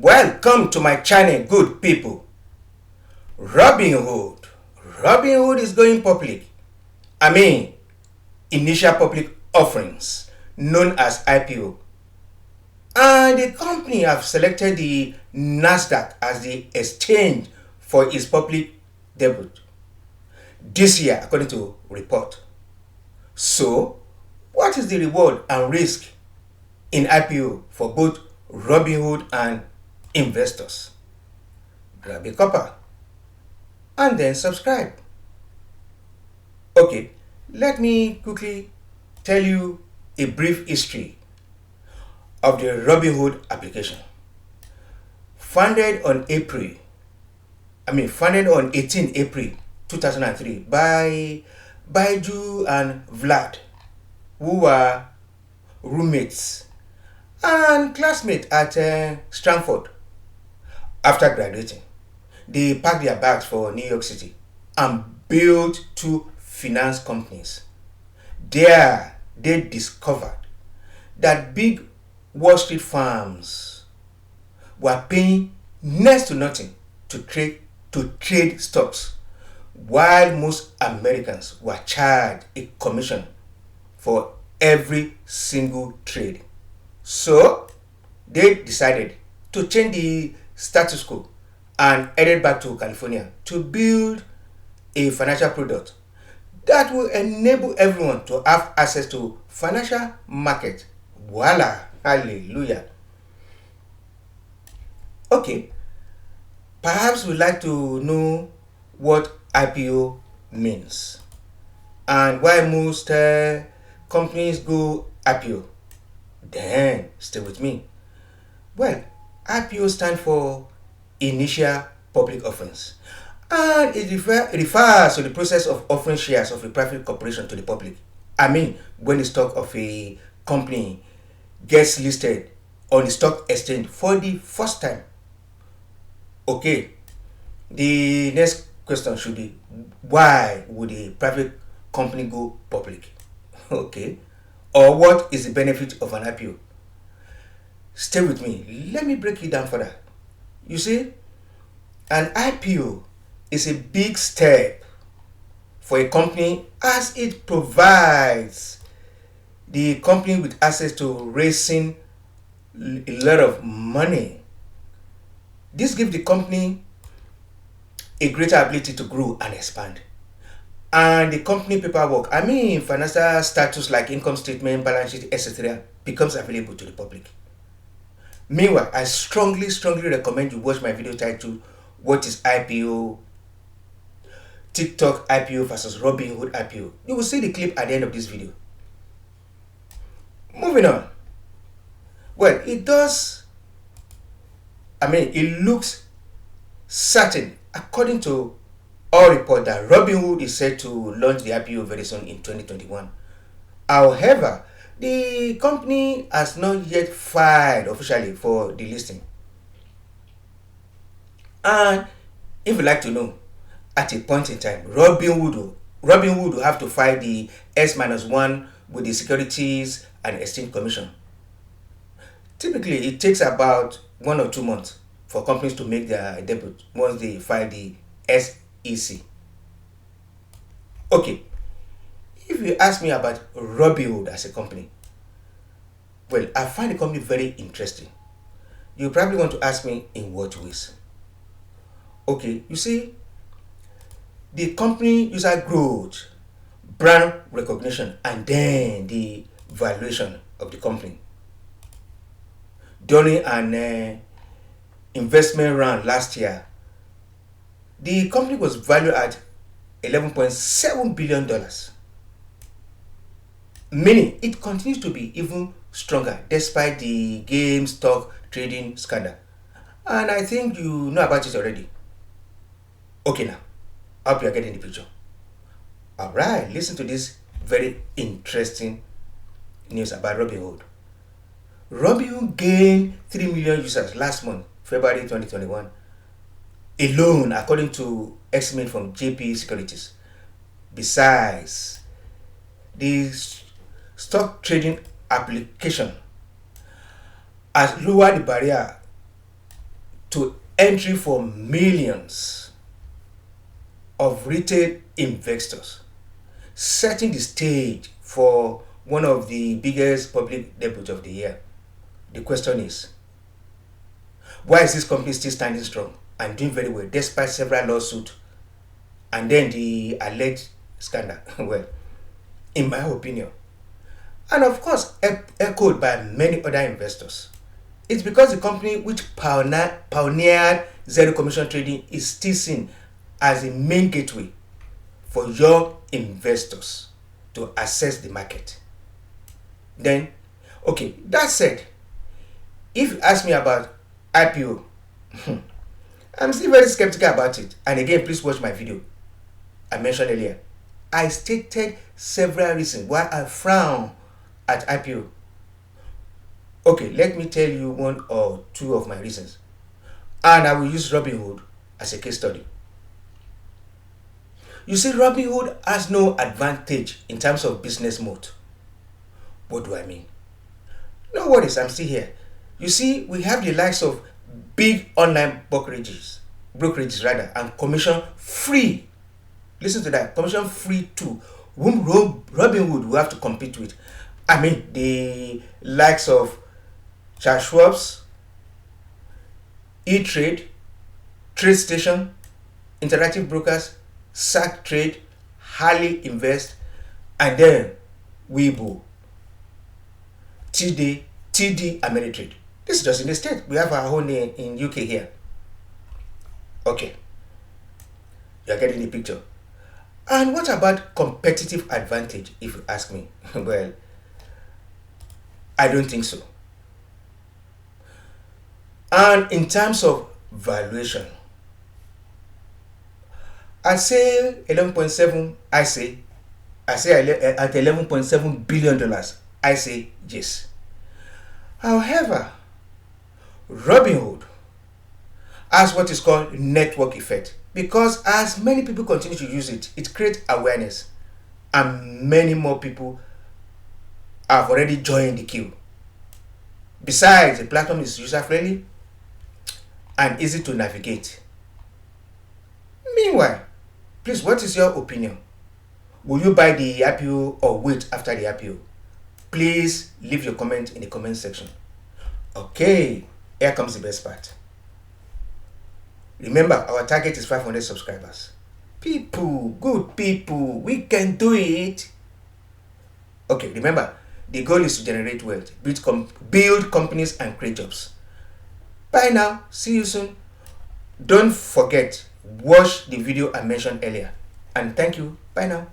Welcome to my channel, good people. Robinhood. Robinhood is going public. Initial public offerings, known as IPO. And the company have selected the NASDAQ as the exchange for its public debut this year, according to report. So, what is the reward and risk in IPO for both Robinhood and investors? Grab a copper and then subscribe. Okay, let me quickly tell you a brief history of the Robinhood application. Founded on 18 April 2003 by Baiju and Vlad, who were roommates and classmates at Stanford. After graduating, they packed their bags for New York City and built two finance companies. There, they discovered that big Wall Street firms were paying next to nothing to trade stocks, while most Americans were charged a commission for every single trade. So they decided to change the status quo and headed back to California to build a financial product that will enable everyone to have access to financial market. Voila! Hallelujah! Okay, perhaps we'd like to know what IPO means and why most companies go IPO. Then stay with me. Well, IPO stands for Initial Public Offerings, and it refers to the process of offering shares of a private corporation to the public. When the stock of a company gets listed on the stock exchange for the first time. Okay, the next question should be, why would a private company go public? Okay, or what is the benefit of an IPO? Stay with me. Let me break it down further. You see, an IPO is a big step for a company, as it provides the company with access to raising a lot of money. This gives the company a greater ability to grow and expand. And the company paperwork, financial status like income statement, balance sheet, etc., becomes available to the public. Meanwhile, I strongly recommend you watch my video titled "What is IPO? TikTok IPO versus Robinhood IPO." You will see the clip at the end of this video. Moving on. Well, it looks certain, according to all reports, that Robinhood is set to launch the IPO very soon in 2021. However, the company has not yet filed officially for the listing. And if you'd like to know, at a point in time, Robinhood will have to file the S-1 with the Securities and Exchange Commission. Typically, it takes about 1 or 2 months for companies to make their debut once they file the SEC. Okay, if you ask me about Robinhood as a company, well, I find the company very interesting. You probably want to ask me, in what ways? Okay, you see, the company user growth, brand recognition, and then the valuation of the company. During an investment round last year, the company was valued at $11.7 billion, meaning it continues to be even stronger despite the game stock trading scandal. And I think you know about it already. Okay, now, I hope you are getting the picture. Alright, listen to this very interesting news about Robinhood. Robinhood gained 3 million users last month, February 2021, alone, according to estimate from JP Securities. Besides, the stock trading application has lowered the barrier to entry for millions of retail investors, setting the stage for one of the biggest public debuts of the year. The question is, why is this company still standing strong and doing very well despite several lawsuits and then the alleged scandal? Well, in my opinion, and of course echoed by many other investors, it's because the company which pioneered zero commission trading is still seen as the main gateway for young investors to access the market. Then, okay, that said, if you ask me about IPO, I'm still very skeptical about it. And again, please watch my video I mentioned earlier. I stated several reasons why I frown at IPO. Okay, let me tell you one or two of my reasons. And I will use Robinhood as a case study. You see, Robinhood has no advantage in terms of business mode. What do I mean? No worries, I'm still here. You see, we have the likes of big online brokerages and commission free. Listen to that, commission free too, whom Robinhood will have to compete with. I mean, the likes of Charles Schwab's, E-Trade, TradeStation, Interactive Brokers, SAC Trade, Harley Invest, and then Weibo, TD Ameritrade. This is just in the state. We have our own in UK here. Okay, you are getting the picture. And what about competitive advantage, if you ask me? Well, I don't think so. And in terms of valuation, I say 11.7. I say at $11.7 billion. I say yes. However, Robinhood has what is called network effect, because as many people continue to use it, it creates awareness, and many more people have already joined the queue. Besides, the platform is user friendly and easy to navigate. Meanwhile, please, what is your opinion? Will you buy the IPO or wait after the IPO? Please leave your comment in the comment section. Okay, here comes the best part. Remember, our target is 500 subscribers. People, good people, we can do it. Okay, remember, the goal is to generate wealth, build companies and create jobs. Bye now, see you soon. Don't forget, watch the video I mentioned earlier. And thank you, bye now.